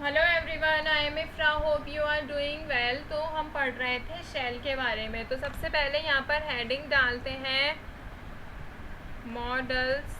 Hello everyone, I am Ifra, hope you are doing well. तो हम पढ़ रहे थे शेल के बारे में। तो सबसे पहले यहाँ पर हेडिंग डालते हैं मॉडल्स,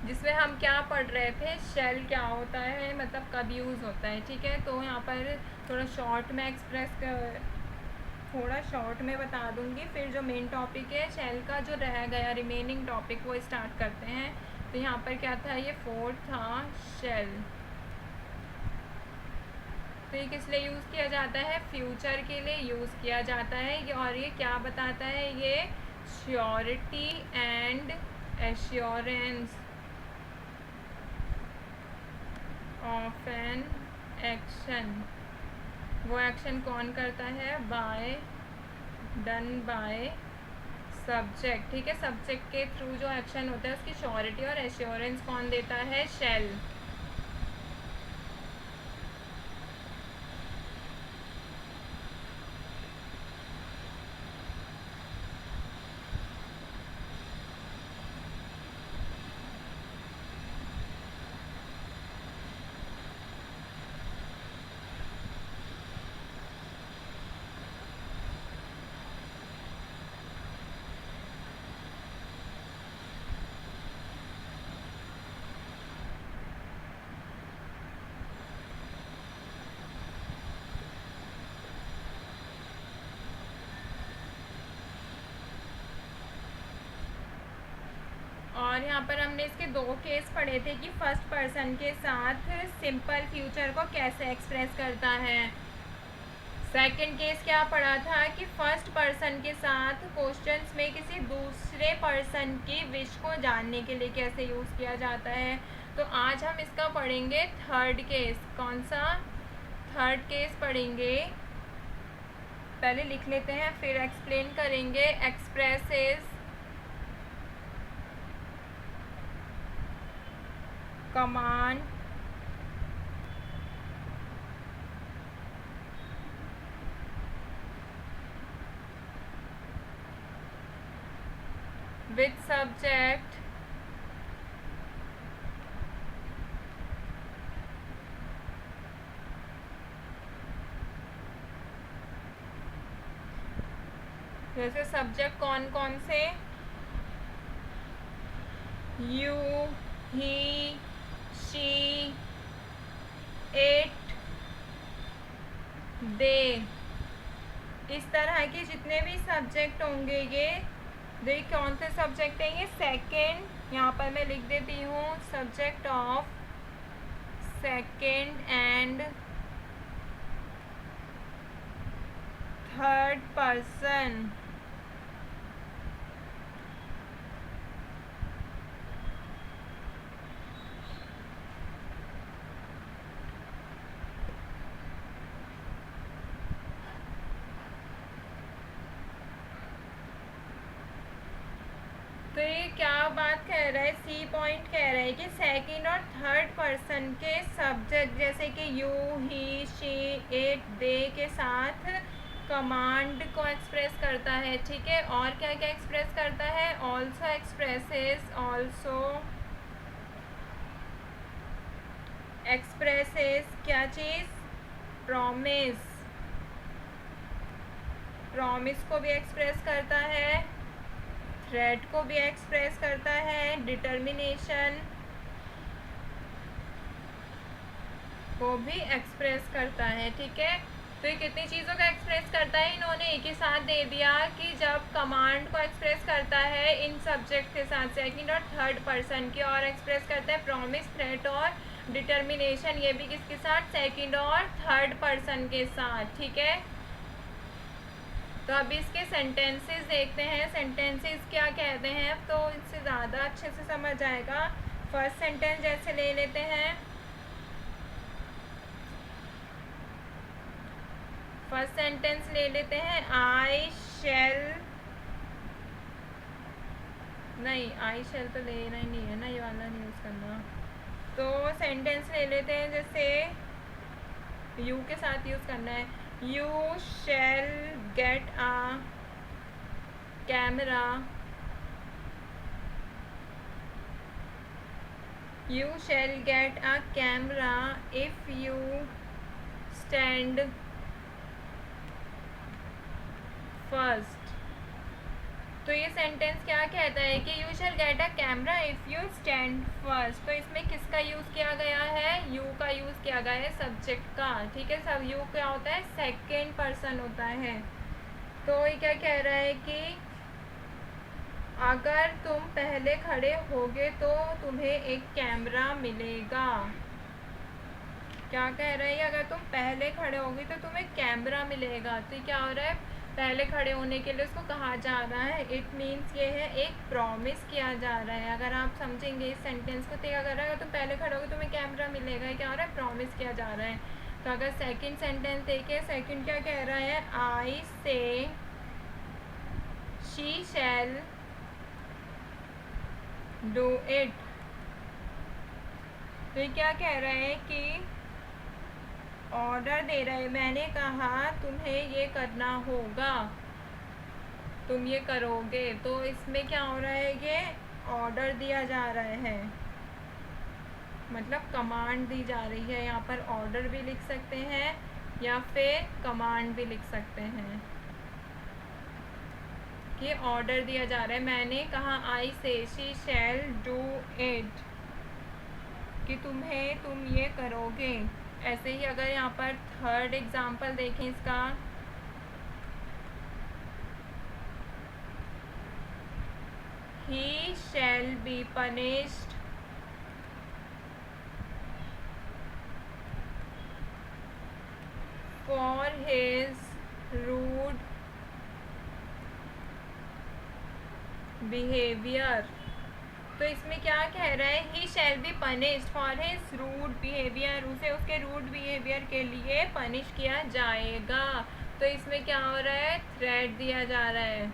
जिसमें हम क्या पढ़ रहे थे, शेल क्या होता है, मतलब कब यूज़ होता है। ठीक है, तो यहाँ पर थोड़ा शॉर्ट में थोड़ा शॉर्ट में बता दूंगी, फिर जो मेन टॉपिक है शेल का जो रह गया रिमेनिंग टॉपिक वो स्टार्ट करते हैं। तो यहाँ पर क्या था, ये फोर्थ था शेल। तो ये किस लिए यूज़ किया जाता है, फ्यूचर के लिए यूज़ किया जाता है। और ये क्या बताता है, ये surety and assurance of an action. वो एक्शन कौन करता है, डन बाय सब्जेक्ट। ठीक है, सब्जेक्ट के थ्रू जो एक्शन होता है उसकी श्योरिटी और एश्योरेंस कौन देता है, शेल। और यहाँ पर हमने इसके दो केस पढ़े थे कि फर्स्ट पर्सन के साथ सिंपल फ्यूचर को कैसे एक्सप्रेस करता है। सेकंड केस क्या पढ़ा था कि फर्स्ट पर्सन के साथ क्वेश्चंस में किसी दूसरे पर्सन की विश को जानने के लिए कैसे यूज़ किया जाता है। तो आज हम इसका पढ़ेंगे थर्ड केस। कौन सा, थर्ड केस पढ़ेंगे। पहले लिख लेते हैं फिर एक्सप्लेन करेंगे। एक्सप्रेसेस कमांड विद सब्जेक्ट जैसे सब्जेक्ट कौन कौन से, यू, ही, शी, इट, दे, इस तरह के जितने भी सब्जेक्ट होंगे ये कौन से सब्जेक्ट हैं, ये सेकेंड, यहाँ पर मैं लिख देती हूँ subject of second and third person. तो ये क्या बात कह रहा है, सी पॉइंट कह रहा है कि सेकंड और थर्ड पर्सन के सब्जेक्ट जैसे कि यू, ही, शी, इट, दे के साथ कमांड को एक्सप्रेस करता है। ठीक है, और क्या क्या एक्सप्रेस करता है, ऑल्सो एक्सप्रेसेस क्या चीज़, प्रॉमिस को भी एक्सप्रेस करता है, थ्रेट को भी एक्सप्रेस करता है, डिटर्मिनेशन को भी एक्सप्रेस करता है। ठीक है, तो ये कितनी चीज़ों का एक्सप्रेस करता है, इन्होंने एक ही साथ दे दिया कि जब कमांड को एक्सप्रेस करता है इन सब्जेक्ट के साथ सेकंड और थर्ड पर्सन की, और एक्सप्रेस करता है प्रॉमिस, थ्रेट और डिटर्मिनेशन, ये भी किसके साथ, सेकंड और थर्ड पर्सन के साथ। ठीक है, तो अभी इसके सेंटेंसेस देखते हैं, सेंटेंसेस क्या कहते हैं, तो इससे ज़्यादा अच्छे से समझ आएगा। फर्स्ट सेंटेंस जैसे ले लेते हैं, फर्स्ट सेंटेंस ले लेते हैं, आई शेल तो लेना ही नहीं है ना, ये वाला नहीं यूज़ करना। तो सेंटेंस ले लेते हैं, जैसे यू के साथ यूज़ करना है, you shell get a camera You shall get a camera if you stand first. तो ये सेंटेंस क्या कहता है कि you shall get a camera if you stand first. तो इसमें किसका यूज़ किया गया है? यू का यूज़ किया गया है सब्जेक्ट का। ठीक है, सब यू क्या होता है? सेकेंड पर्सन होता है। तो ये क्या कह रहा है कि अगर तुम पहले खड़े होगे तो तुम्हें एक कैमरा मिलेगा। क्या कह रहा है? अगर तुम पहले खड़े होगे तो तुम्हें कैमरा मिलेगा। तो क्या हो रहा है? पहले खड़े होने के लिए उसको कहा जा रहा है। इट मीन्स ये है एक प्रॉमिस किया जा रहा है। अगर आप समझेंगे इस सेंटेंस को, तो अगर अगर तुम पहले खड़े होगे तुम्हें कैमरा मिलेगा, क्या हो रहा है? प्रॉमिस किया जा रहा है। तो अगर सेकंड सेंटेंस देखें, सेकंड क्या कह रहा है? आई से शी शैल डू इट। तो ये क्या कह रहा है कि ऑर्डर दे रहा है, मैंने कहा तुम्हें ये करना होगा, तुम ये करोगे। तो इसमें क्या हो रहा है? ये ऑर्डर दिया जा रहा है, मतलब कमांड दी जा रही है। यहाँ पर ऑर्डर भी लिख सकते हैं या फिर कमांड भी लिख सकते हैं कि ऑर्डर दिया जा रहा है। मैंने कहा आई से शी शैल डू इट, कि तुम ये करोगे। ऐसे ही अगर यहाँ पर थर्ड एग्जाम्पल देखें इसका, he shall be punished for his rude behaviour. तो इसमें क्या कह रहा है? He shall be punished for his rude behaviour, उसे उसके रूड बिहेवियर के लिए पनिश किया जाएगा। तो इसमें क्या हो रहा है? थ्रेट दिया जा रहा है,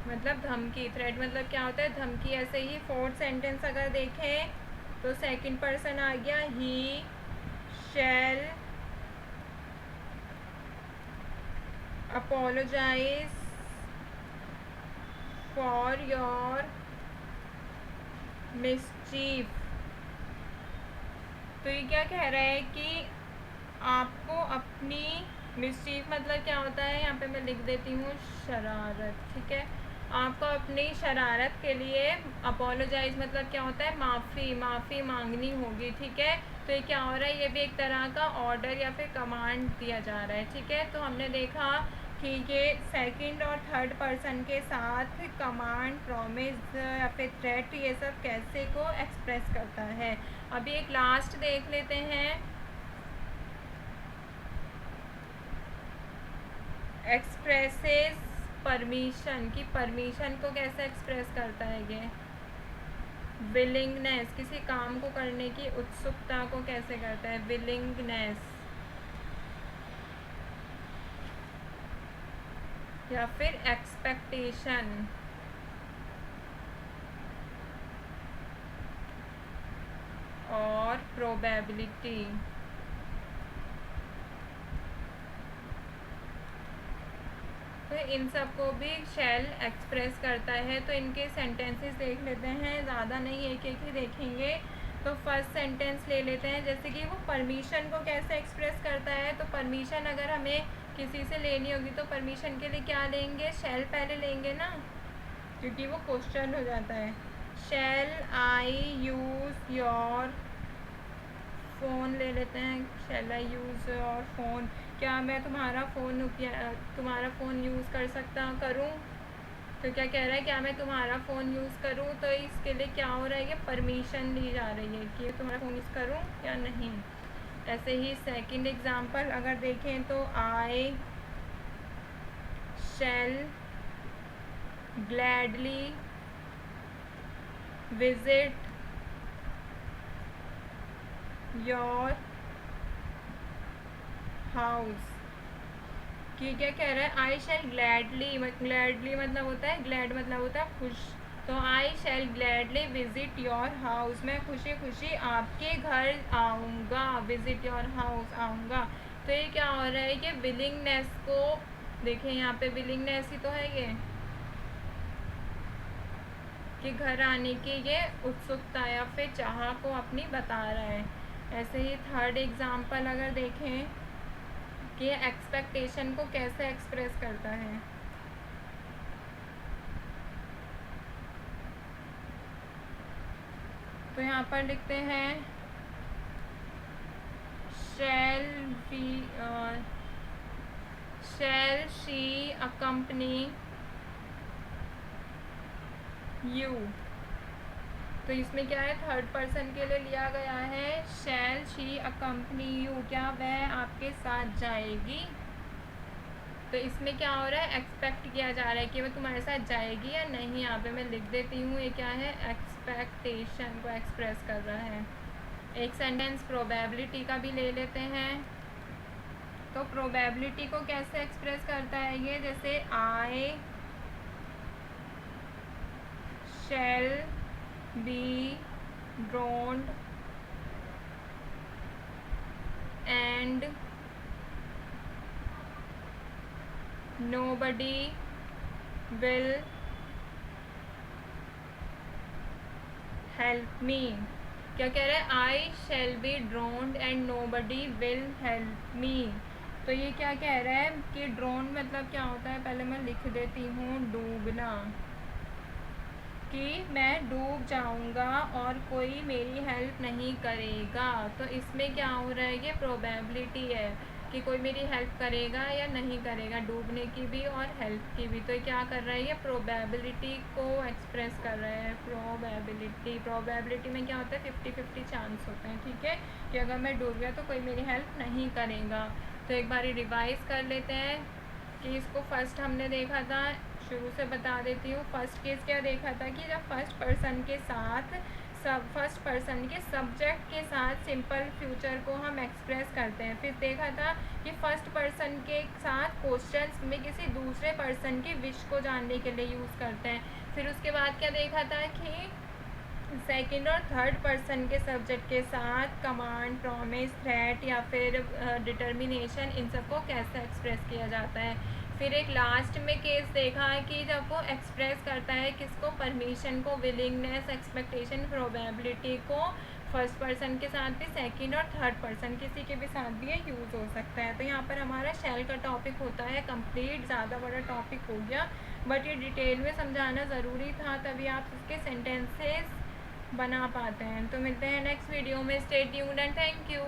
मतलब धमकी। थ्रेट मतलब क्या होता है? धमकी। ऐसे ही फोर्थ सेंटेंस अगर देखें तो सेकंड पर्सन आ गया, ही शैल अपोलोजाइज फॉर योर मिसचीफ। तो ये क्या कह रहा है कि आपको अपनी मिसचीफ मतलब क्या होता है? यहाँ पे मैं लिख देती हूँ शरारत। ठीक है, आपको अपनी शरारत के लिए अपोलोजाइज मतलब क्या होता है? माफ़ी मांगनी होगी। ठीक है, तो ये क्या हो रहा है? ये भी एक तरह का ऑर्डर या फिर कमांड दिया जा रहा है। ठीक है, तो हमने देखा कि ये सेकंड और थर्ड पर्सन के साथ कमांड, प्रॉमिस या फिर थ्रेट, ये सब कैसे को एक्सप्रेस करता है। अभी एक लास्ट देख लेते हैं, एक्सप्रेसेस परमिशन, की परमिशन को कैसे एक्सप्रेस करता है ये। विलिंगनेस, किसी काम को करने की उत्सुकता को कैसे करता है? विलिंगनेस। या फिर एक्सपेक्टेशन और प्रोबेबिलिटी। तो इन सब को भी शैल एक्सप्रेस करता है। तो इनके सेंटेंसेस देख लेते हैं, ज़्यादा नहीं, एक एक ही देखेंगे। तो फर्स्ट सेंटेंस ले लेते हैं, जैसे कि वो परमिशन को कैसे एक्सप्रेस करता है। तो परमिशन अगर हमें किसी से लेनी होगी तो परमिशन के लिए क्या लेंगे? शैल पहले लेंगे ना, क्योंकि वो क्वेश्चन हो जाता है। शैल आई यूज़ योर फ़ोन ले लेते हैं। शैल आई यूज़ योर फ़ोन, क्या मैं तुम्हारा फ़ोन यूज़ करूँ? तो क्या कह रहा है? क्या मैं तुम्हारा फ़ोन यूज़ करूँ? तो इसके लिए क्या हो रहा है? कि परमिशन दी जा रही है कि तुम्हारा फ़ोन यूज़ करूँ या नहीं। ऐसे ही सेकंड एग्जांपल अगर देखें तो आई शैल ग्लैडली विजिट योर हाउस। कि क्या कह रहा है? आई शैल ग्लैडली मतलब होता है, ग्लैड मतलब होता है खुश। तो आई शैल ग्लैडली विजिट योर हाउस, मैं खुशी खुशी आपके घर आऊँगा। विजिट योर हाउस, आऊँगा। तो ये क्या हो रहा है? कि विलिंगनेस को देखें, यहाँ पे विलिंगनेस ही तो है ये। कि घर आने की ये उत्सुकता या फिर चाह को अपनी बता रहा है। ऐसे ही थर्ड एग्जाम्पल अगर देखें कि एक्सपेक्टेशन को कैसे एक्सप्रेस करता है, तो यहाँ पर लिखते हैं shall she accompany you। तो इसमें क्या है, थर्ड पर्सन के लिए लिया गया है shall she accompany you, क्या वह आपके साथ जाएगी। तो इसमें क्या हो रहा है, एक्सपेक्ट किया जा रहा है कि वह तुम्हारे साथ जाएगी या नहीं। यहाँ पे मैं लिख देती हूँ, ये क्या है, एक्सपेक्टेशन को एक्सप्रेस कर रहा है। एक सेंटेंस प्रोबेबिलिटी का भी ले लेते हैं। तो प्रोबेबिलिटी को कैसे एक्सप्रेस करता है ये, जैसे I shall be drowned and nobody will help me। क्या कह रहा है, I shall be drowned and nobody will help me. तो ये क्या कह रहा है कि ड्रोन मतलब क्या होता है, पहले मैं लिख देती हूँ, डूबना, कि मैं डूब जाऊंगा और कोई मेरी हेल्प नहीं करेगा। तो इसमें क्या हो रहा है, ये प्रोबेबिलिटी है कि कोई मेरी हेल्प करेगा या नहीं करेगा, डूबने की भी और हेल्प की भी। तो क्या कर रहा है, ये प्रोबेबिलिटी को एक्सप्रेस कर रहा है। प्रोबेबिलिटी में क्या होता है, 50-50 चांस होते हैं, ठीक है, कि अगर मैं डूब गया तो कोई मेरी हेल्प नहीं करेगा। तो एक बार रिवाइज कर लेते हैं कि इसको फर्स्ट हमने देखा था, शुरू से बता देती हूँ। फर्स्ट केस क्या देखा था कि जब फर्स्ट पर्सन के सब्जेक्ट के साथ सिंपल फ्यूचर को हम एक्सप्रेस करते हैं। फिर देखा था कि फर्स्ट पर्सन के साथ क्वेश्चंस में किसी दूसरे पर्सन की विश को जानने के लिए यूज़ करते हैं। फिर उसके बाद क्या देखा था कि सेकंड और थर्ड पर्सन के सब्जेक्ट के साथ कमांड, प्रॉमिस, थ्रेट या फिर डिटर्मिनेशन, इन सबको कैसे एक्सप्रेस किया जाता है। फिर एक लास्ट में केस देखा है कि जब वो एक्सप्रेस करता है किसको, परमिशन को, विलिंगनेस, एक्सपेक्टेशन, प्रोबेबिलिटी को फर्स्ट पर्सन के साथ भी, सेकंड और थर्ड पर्सन किसी के भी साथ भी ये यूज़ हो सकता है। तो यहाँ पर हमारा शैल का टॉपिक होता है कंप्लीट। ज़्यादा बड़ा टॉपिक हो गया, बट ये डिटेल में समझाना ज़रूरी था, तभी आप इसके सेंटेंसेस बना पाते हैं। तो मिलते हैं नेक्स्ट वीडियो में। Stay tuned and thank you.